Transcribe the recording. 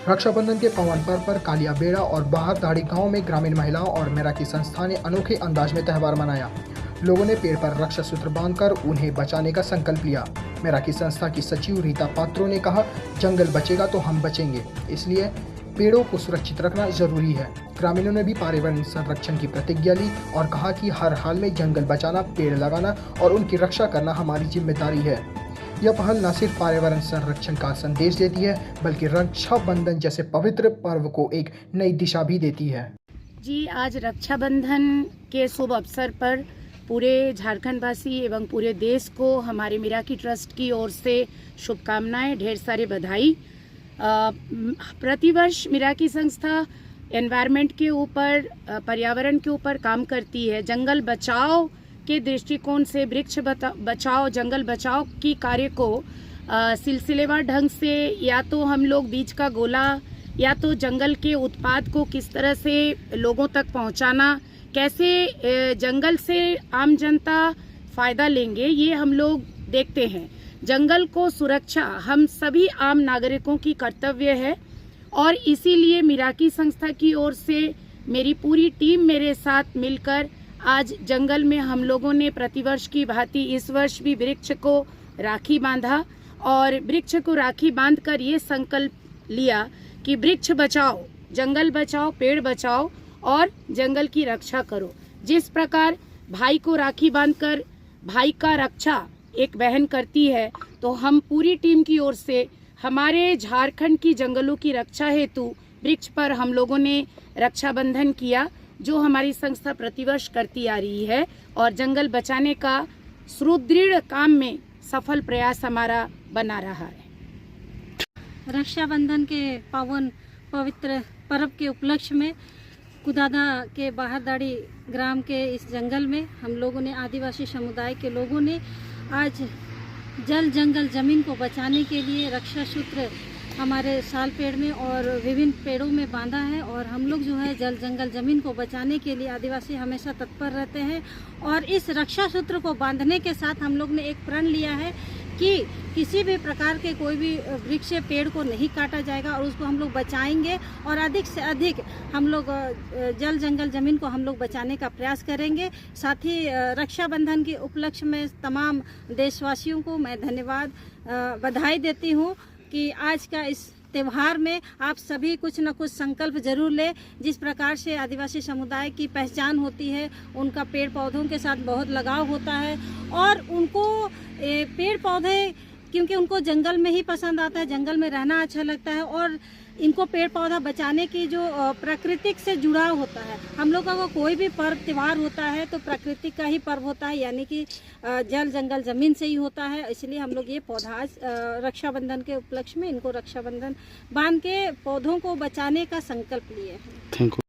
रक्षाबंधन के पावन पर्व पर कालिया बेड़ा और बाहर दाढ़ी गांव में ग्रामीण महिलाओं और मैराकी संस्था ने अनोखे अंदाज में त्यौहार मनाया। लोगों ने पेड़ पर रक्षा सूत्र बांधकर उन्हें बचाने का संकल्प लिया। मैराकी संस्था की सचिव रीता पात्रो ने कहा, जंगल बचेगा तो हम बचेंगे, इसलिए पेड़ों को सुरक्षित रखना जरूरी है। ग्रामीणों ने भी पर्यावरण संरक्षण की प्रतिज्ञा ली और कहा कि हर हाल में जंगल बचाना, पेड़ लगाना और उनकी रक्षा करना हमारी जिम्मेदारी है। यह पहल न सिर्फ पर्यावरण संरक्षण का संदेश देती है, बल्कि रक्षाबंधन जैसे पवित्र पर्व को एक नई दिशा भी देती है। जी, आज रक्षाबंधन के शुभ अवसर पर पूरे झारखंड वासी एवं पूरे देश को हमारे मैराकी ट्रस्ट की ओर से शुभकामनाएं, ढेर सारी बधाई। प्रतिवर्ष मैराकी संस्था एनवायरनमेंट के ऊपर, पर्यावरण के ऊपर काम करती है। जंगल बचाओ के दृष्टिकोण से वृक्ष बचाओ, जंगल बचाओ की कार्य को सिलसिलेवार ढंग से या तो हम लोग बीज का गोला या तो जंगल के उत्पाद को किस तरह से लोगों तक पहुंचाना, कैसे जंगल से आम जनता फायदा लेंगे, ये हम लोग देखते हैं। जंगल को सुरक्षा हम सभी आम नागरिकों की कर्तव्य है और इसीलिए मैराकी संस्था की ओर से मेरी पूरी टीम मेरे साथ मिलकर आज जंगल में हम लोगों ने प्रतिवर्ष की भांति इस वर्ष भी वृक्ष को राखी बांधा और वृक्ष को राखी बांधकर ये संकल्प लिया कि वृक्ष बचाओ, जंगल बचाओ, पेड़ बचाओ और जंगल की रक्षा करो। जिस प्रकार भाई को राखी बांधकर भाई का रक्षा एक बहन करती है, तो हम पूरी टीम की ओर से हमारे झारखंड की जंगलों की रक्षा हेतु वृक्ष पर हम लोगों ने रक्षाबंधन किया, जो हमारी संस्था प्रतिवर्ष करती आ रही है और जंगल बचाने का सुदृढ़ काम में सफल प्रयास हमारा बना रहा है। रक्षाबंधन के पावन पवित्र पर्व के उपलक्ष्य में कुदादा के बाहरदाड़ी ग्राम के इस जंगल में हम लोगों ने, आदिवासी समुदाय के लोगों ने आज जल जंगल जमीन को बचाने के लिए रक्षा सूत्र हमारे साल पेड़ में और विभिन्न पेड़ों में बांधा है। और हम लोग जो है जल जंगल जमीन को बचाने के लिए आदिवासी हमेशा तत्पर रहते हैं और इस रक्षा सूत्र को बांधने के साथ हम लोग ने एक प्रण लिया है कि किसी भी प्रकार के कोई भी वृक्ष पेड़ को नहीं काटा जाएगा और उसको हम लोग बचाएंगे और अधिक से अधिक हम लोग जल जंगल जमीन को हम लोग बचाने का प्रयास करेंगे। साथ ही रक्षाबंधन के उपलक्ष्य में तमाम देशवासियों को मैं धन्यवाद, बधाई देती हूँ कि आज का इस त्यौहार में आप सभी कुछ न कुछ संकल्प जरूर लें। जिस प्रकार से आदिवासी समुदाय की पहचान होती है, उनका पेड़ पौधों के साथ बहुत लगाव होता है और उनको पेड़ पौधे, क्योंकि उनको जंगल में ही पसंद आता है, जंगल में रहना अच्छा लगता है और इनको पेड़ पौधा बचाने की जो प्राकृतिक से जुड़ाव होता है। हम लोगों का कोई भी पर्व त्यौहार होता है तो प्राकृतिक का ही पर्व होता है, यानी कि जल जंगल जमीन से ही होता है। इसलिए हम लोग ये पौधा रक्षाबंधन के उपलक्ष्य में इनको रक्षाबंधन बांध के पौधों को बचाने का संकल्प लिए हैं। Thank you.